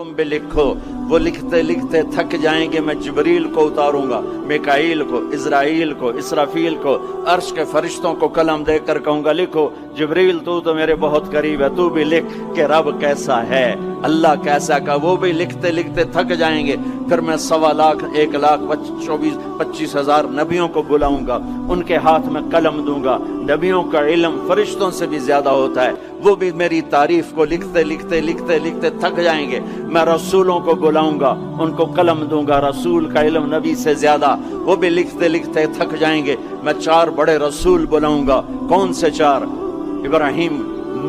تم بھی لکھو. وہ لکھتے لکھتے تھک جائیں گے، میں جبریل کو اتاروں گا، میکائیل کو، اسرائیل کو، اسرافیل کو، عرش کے فرشتوں کو قلم دے کر کہوں گا لکھو. جبریل تو میرے بہت قریب ہے، تو بھی لکھ کہ رب کیسا ہے، اللہ کیسا کا. وہ بھی لکھتے لکھتے تھک جائیں گے. پھر میں 1,25,000 نبیوں کو بلاؤں گا، ان کے ہاتھ میں قلم دوں گا. نبیوں کا علم فرشتوں سے بھی زیادہ ہوتا ہے، وہ بھی میری تعریف کو لکھتے لکھتے لکھتے لکھتے تھک جائیں گے. میں رسولوں کو بلاؤں گا، ان کو قلم دوں گا، رسول کا علم نبی سے زیادہ، وہ بھی لکھتے لکھتے تھک جائیں گے. میں 4 بڑے رسول بلاؤں گا. کون سے 4؟ ابراہیم،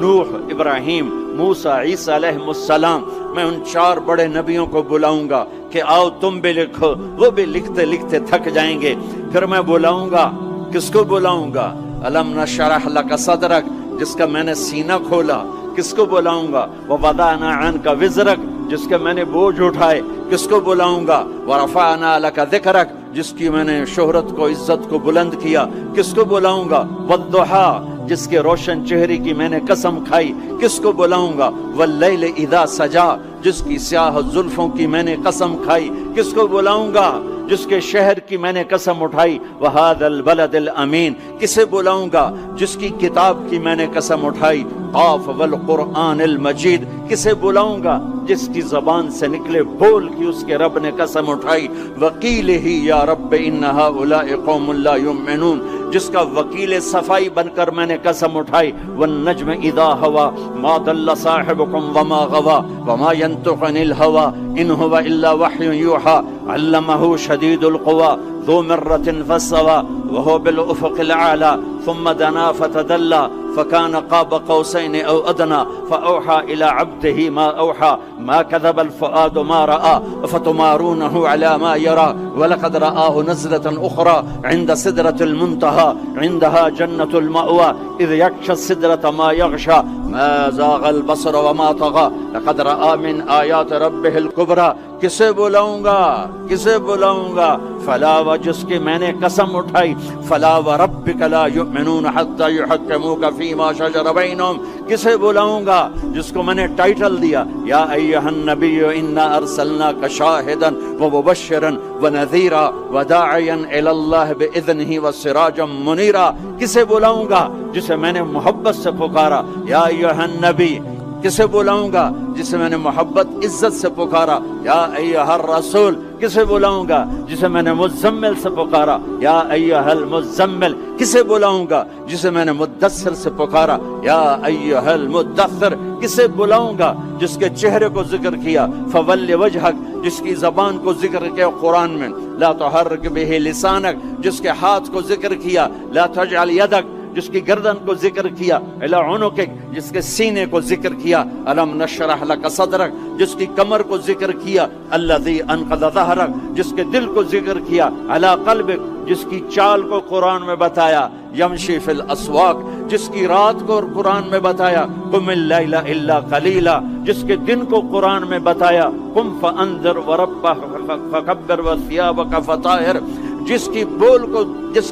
نوح، ابراہیم، موسیٰ، عیسیٰ علیہ السلام. میں ان 4 بڑے نبیوں کو بلاؤں گا کہ آؤ تم بھی لکھو. وہ بھی لکھتے لکھتے تھک جائیں گے. پھر میں بلاؤں گا، کس کو بلاؤں گا؟ الم نشرح لک صدرک، جس کا میں نے سینہ کھولا. کس کو بلاؤں گا؟ ووضعنا عنک وزرک، جس کے میں نے بوجھ اٹھائے. کس کو بلاؤں گا؟ ورفعنا لک ذکرک، جس کی میں نے شہرت کو، عزت کو بلند کیا. کس کو بلاؤں گا؟ والضحیٰ، جس کے روشن چہرے کی میں نے قسم کھائی. کس کو بلاؤں گا؟ واللیل اذا سجا، جس کی سیاہ زلفوں کی میں نے قسم کھائی. کس کو بلاؤں گا؟ جس کے شہر کی میں نے قسم اٹھائی. وہذا البلد الامین، کسے بلاؤں گا؟ جس کی کتاب کی میں نے قسم اٹھائی. قاف والقرآن المجید، کسے بلاؤں گا؟ جس کی زبان سے نکلے بول کی اس کے رب نے قسم اٹھائی. وقیلہ یا رب ان ہؤلاء قوم لا یؤمنون، جس کا وکیل صفائی بن کر میں نے قسم اٹھائی. والنجم اذا ہوا ما ضل صاحبکم وما غوا وما ينطق عن الهوى ان هو الا وحی یوحى علمه شدید القوى ذو مرة فاستوى وهو بالافق الاعلى ثم دنا فتدلى فكان قاب قوسين او ادنى فاوحى الى عبده ما اوحى ما كذب الفؤاد ما راى افتمارونه على ما يرى ولقد رآه نزلة اخرى عند سدرة المنتهى عندها جنة المأوى اذ يغشى السدرة ما يغشى ما زاغ البصر وما طغى لقد رآ من آیات ربه الكبرى. کسے بلاؤں گا؟ کسے بلاؤں گا؟ فلا، و جس کی میں نے قسم اٹھائی. فلا وربک لا یؤمنون حتی یحکموک فیما شجر بینہم، کسے بلاؤں گا؟ جس کو میں نے ٹائٹل دیا یا ایھا النبی انا ارسلناک شاہدا ومبشرا ونذیرا وداعیا الی اللہ باذنہ وسراجا منیرا. کسے بلاؤں گا؟ جسے میں نے محبت سے پکارا یا ایھا النبی. کسے بلاؤں گا؟ جسے میں نے محبت عزت سے پکارا یا ایھا الرسول. کسے بلاؤں گا؟ جسے میں نے مزمل سے پکارا یا ایھا المزمل. کسے بلاؤں گا؟ جسے میں نے مدثر سے پکارا یا ایھا المدثر. کسے بلاؤں گا؟ جس کے چہرے کو ذکر کیا. فول وجہک، جس کی زبان کو ذکر کیا قرآن میں. لا تحرک بہ لسانک، جس کے ہاتھ کو ذکر کیا. لا تجعل یدک، جس کی گردن کو ذکر کیا. الی عنقک، جس کے سینے کو ذکر کیا. الم نشرح لک صدرک، جس کی کمر کو ذکر کیا. الذی انقض ظہرک، جس کے دل کو ذکر کیا. علی قلبک، جس کی چال کو قرآن میں بتایا. یمشی فی الاسواق، جس کی رات کو قرآن میں بتایا. قم اللیل الا قلیلا، جس کے دن کو قرآن میں بتایا. قم فانذر وربک فکبر وثیابک فطہر، جس کی بول کو، جس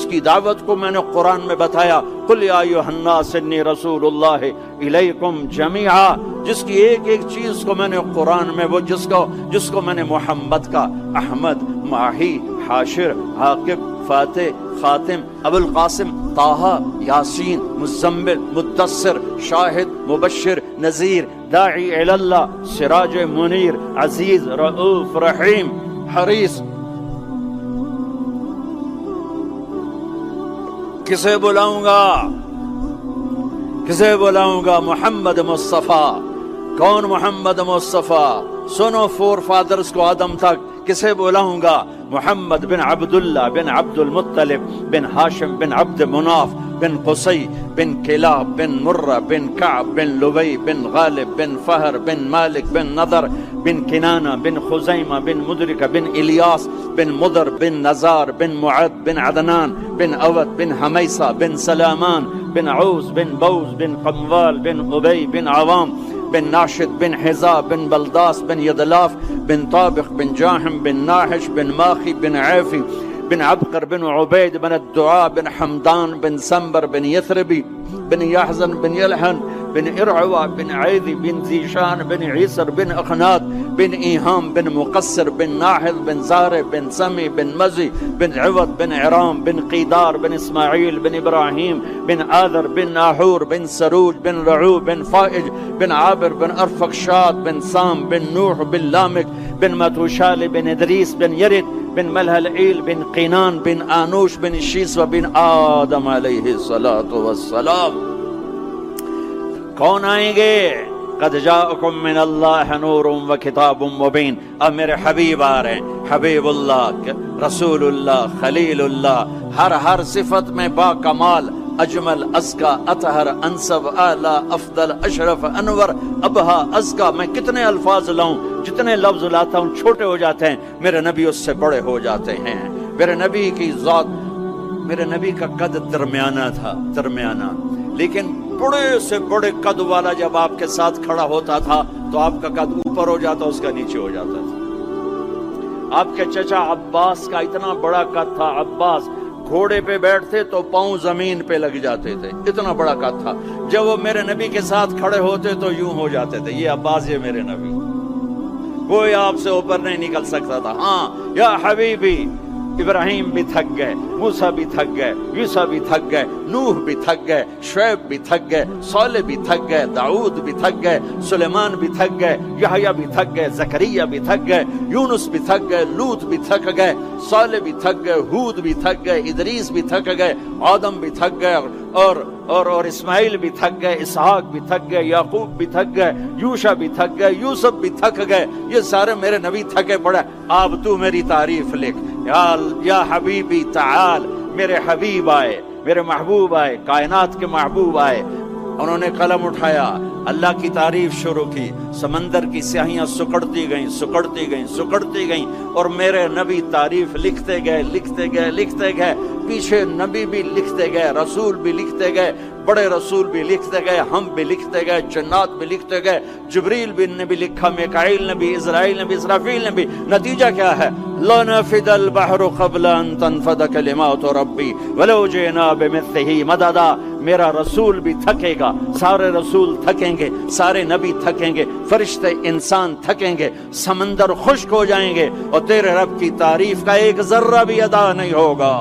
کی دعوت کو میں نے قرآن میں بتایا. قل یا ایھا الناس انی رسول اللہ الیکم جمیعا، جس کی ایک ایک چیز کو میں نے قرآن میں، وہ جس کو میں نے محمد کا، احمد، ماہی، حاشر، عاقب، فاتح، خاتم، ابو القاسم، طٰہٰ، یاسین، مزمل، مدثر، شاہد، مبشر، نذیر، داعی الی اللہ، سراج منیر، عزیز، رؤوف، رحیم، حریص. کسے بلاؤں گا؟ کسے بلاؤں گا؟ محمد مصطفیٰ. کون محمد مصطفیٰ؟ سنو فور فادرز کو آدم تک. کسے بلاؤں گا؟ محمد بن عبداللہ بن عبد المطلب بن ہاشم بن عبد مناف بن قصی بن کلاب بن مرہ بن کعب بن لبی بن غالب بن فہر بن مالک بن نضر بن کنانہ بن خزیمہ بن مدرکہ بن الیاس بن مضر بن نزار بن معد بن عدنان بن اود بن حمیسہ بن سلامان بن عوز بن بوز بن قموال بن ابی بن عوام بن ناشد بن حزا بن بلداس بن یدلاف بن طابق بن جاحم بن ناحش بن ماخی بن عیفی بن عبقر بن عبید بن الدعاء بن حمدان بن سنبر بن یثربی بن یحزن بن یلحن بن ارعوا بن عیدی بن ذیشان بن عیسر بن اخنات بن ایہام بن مقصر بن ناحل بن زارع بن سمی بن مزی بن عوض بن عرام بن قیدار بن اسماعیل بن ابراہیم بن آذر بن ناحور بن سروج بن رعو بن فائج بن عابر بن ارفقشاد بن سام بن نوح بن لامک بن متوشال بن ادریس بن یرد بن ملہلعیل بن قینان بن آنوش بن شیس و بن آدم علیہ السلام. کون آئیں گے؟ قد جاءکم من اللہ نور و کتاب مبین. اب میرے حبیب آ رہے ہیں، حبیب اللہ، رسول اللہ، خلیل اللہ، ہر صفت میں با کمال، اجمل، ازکا، اطہر، انسب، اعلی، افضل، اشرف، انور، ابہا، ازکا. میں کتنے الفاظ لاؤں، جتنے لفظ لاتا ہوں چھوٹے ہو جاتے ہیں، میرے نبی اس سے بڑے ہو جاتے ہیں. میرے نبی کی ذات، میرے نبی کا قد درمیانہ تھا، درمیانہ، لیکن بڑے سے بڑے قد والا جب آپ کے ساتھ کھڑا ہوتا تھا تو آپ کا قد اوپر ہو جاتا، اس کا نیچے ہو جاتا تھا. آپ کے چچا عباس کا اتنا بڑا قد تھا. عباس گھوڑے پہ بیٹھتے تو پاؤں زمین پہ لگ جاتے تھے، اتنا بڑا قد تھا. جب وہ میرے نبی کے ساتھ کھڑے ہوتے تو یوں ہو جاتے تھے. یہ عباس، یہ میرے نبی، کوئی آپ سے اوپر نہیں نکل سکتا تھا. ہاں یا حبیبی، ابراہیم بھی تھک گئے، موسیٰ بھی تھک گئے، یوسف بھی تھک گئے، نوح بھی تھک گئے، شعیب بھی تھک گئے، صالح بھی تھک گئے، داؤد بھی تھک گئے، سلیمان بھی تھک گئے، یحییٰ بھی تھک گئے، زکریا بھی تھک گئے، یونس بھی تھک گئے، لوط بھی تھک گئے، صالح بھی تھک گئے، ہود بھی تھک گئے، ادریس بھی تھک گئے، آدم بھی تھک گئے، اور اسماعیل بھی تھک گئے، اسحاق بھی تھک گئے، یعقوب بھی تھک گئے، یوشع بھی تھک گئے، یوسف بھی تھک گئے. یہ سارے میرے نبی تھکے پڑے. اب تو میری تعریف لکھ. یا حبیبی تعال. میرے حبیب آئے، میرے محبوب آئے، کائنات کے محبوب آئے. انہوں نے قلم اٹھایا، اللہ کی تعریف شروع کی. سمندر کی سیاہیاں سکڑتی گئیں، سکڑتی گئیں، سکڑتی گئیں، اور میرے نبی تعریف لکھتے گئے، لکھتے گئے، لکھتے گئے. پیچھے نبی بھی لکھتے گئے، رسول بھی لکھتے گئے، بڑے رسول بھی لکھتے گئے، ہم بھی لکھتے گئے، جنات بھی لکھتے گئے، جبریل نے بھی لکھا، میکائیل نے بھی، اسرائیل نے بھی، اسرافیل نے بھی. نتیجہ کیا ہے؟ لَنَفِدَ الْبَحْرُ قَبْلَ أَن تَنْفَدَ كَلِمَاتُ رَبِّي وَلَوْ جِئْنَا بِمِثْلِهِ مَدَدًا. میرا رسول بھی تھکے گا، سارے رسول تھکیں گے، سارے نبی تھکیں گے، فرشتے انسان تھکیں گے، سمندر خشک ہو جائیں گے، اور تیرے رب کی تعریف کا ایک ذرہ بھی ادا نہیں ہوگا.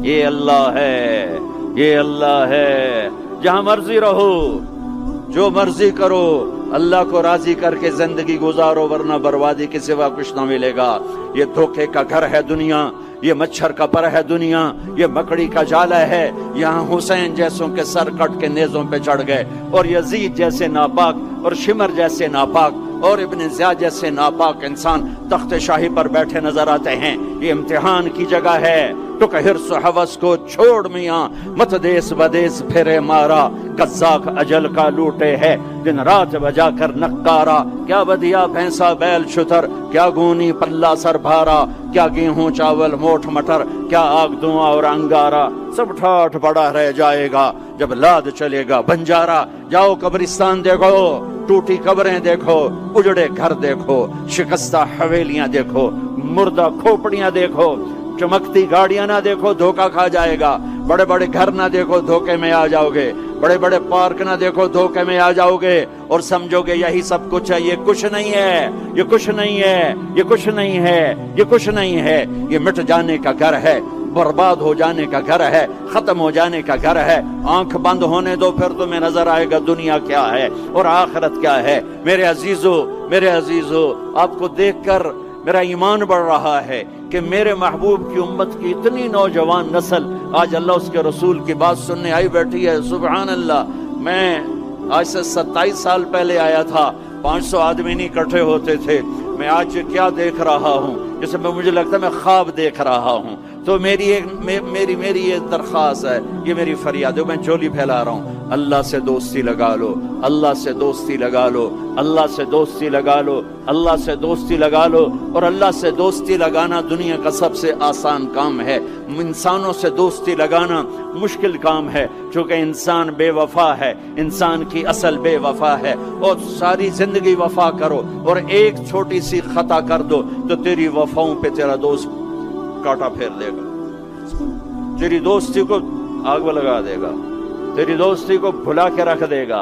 یہ اللہ ہے، یہ اللہ ہے. جہاں مرضی رہو، جو مرضی کرو، اللہ کو راضی کر کے زندگی گزارو، ورنہ بربادی کے سوا کچھ نہ ملے گا. یہ دھوکے کا گھر ہے دنیا، یہ مچھر کا پر ہے دنیا، یہ مکڑی کا جالا ہے. یہاں حسین جیسوں کے سر کٹ کے نیزوں پہ چڑھ گئے، اور یزید جیسے ناپاک، اور شمر جیسے ناپاک، اور ابن زیاد جیسے ناپاک انسان تخت شاہی پر بیٹھے نظر آتے ہیں. یہ امتحان کی جگہ ہے. تو کہ حرص و حوث کو چھوڑ میاں، مت دیس بدیس پھرے مارا، قزاق اجل کا لوٹے ہے دن رات بجا کر نقارا. کیا بدیا بھینسا بیل شتر، کیا گونی پلہ سر بھارا، کیا گیہوں چاول موٹھ مٹر، کیا آگ دھواں اور انگارا. سب ٹھاٹھ پڑا رہ جائے گا جب لاد چلے گا بنجارا. جاؤ قبرستان دیکھو، ٹوٹی قبریں دیکھو، اجڑے گھر دیکھو، شکستہ حویلیاں دیکھو، مردہ کھوپڑیاں دیکھو، چمکتی گاڑیاں نہ دیکھو، دھوکہ کھا جائے گا. بڑے بڑے گھر نہ دیکھو، دھوکے میں آ جاؤ گے. بڑے بڑے پارک نہ دیکھو، دھوکے میں آ جاؤ گے، اور سمجھو گے یہی سب کچھ ہے. یہ کچھ نہیں ہے، یہ کچھ نہیں ہے، یہ کچھ نہیں ہے، یہ کچھ نہیں ہے. یہ مٹ جانے کا گھر ہے، برباد ہو جانے کا گھر ہے، ختم ہو جانے کا گھر ہے. آنکھ بند ہونے دو، پھر تمہیں نظر آئے گا دنیا کیا ہے اور آخرت کیا ہے. میرے عزیزو، میرے عزیزو، آپ کو دیکھ کر میرا ایمان بڑھ رہا ہے کہ میرے محبوب کی امت کی اتنی نوجوان نسل آج اللہ اس کے رسول کی بات سننے آئی بیٹھی ہے. سبحان اللہ. میں آج سے 27 سال پہلے آیا تھا، 500 آدمی نہیں اکٹھے ہوتے تھے. میں آج کیا دیکھ رہا ہوں، جیسے مجھے لگتا ہے میں خواب دیکھ رہا ہوں. تو میری یہ درخواست ہے، یہ میری فریاد ہے، میں جھولی پھیلا رہا ہوں. اللہ سے دوستی لگا لو، اللہ سے دوستی لگا لو، اللہ سے دوستی لگا لو، اللہ سے دوستی لگا لو. اور اللہ سے دوستی لگانا دنیا کا سب سے آسان کام ہے. انسانوں سے دوستی لگانا مشکل کام ہے، چونکہ انسان بے وفا ہے، انسان کی اصل بے وفا ہے. اور ساری زندگی وفا کرو اور ایک چھوٹی سی خطا کر دو تو تیری وفاؤں پہ تیرا دوست کاٹا پھیر دے گا، تیری دوستی کو آگ لگا دے گا، تیری دوستی کو بھلا کے رکھ دے گا.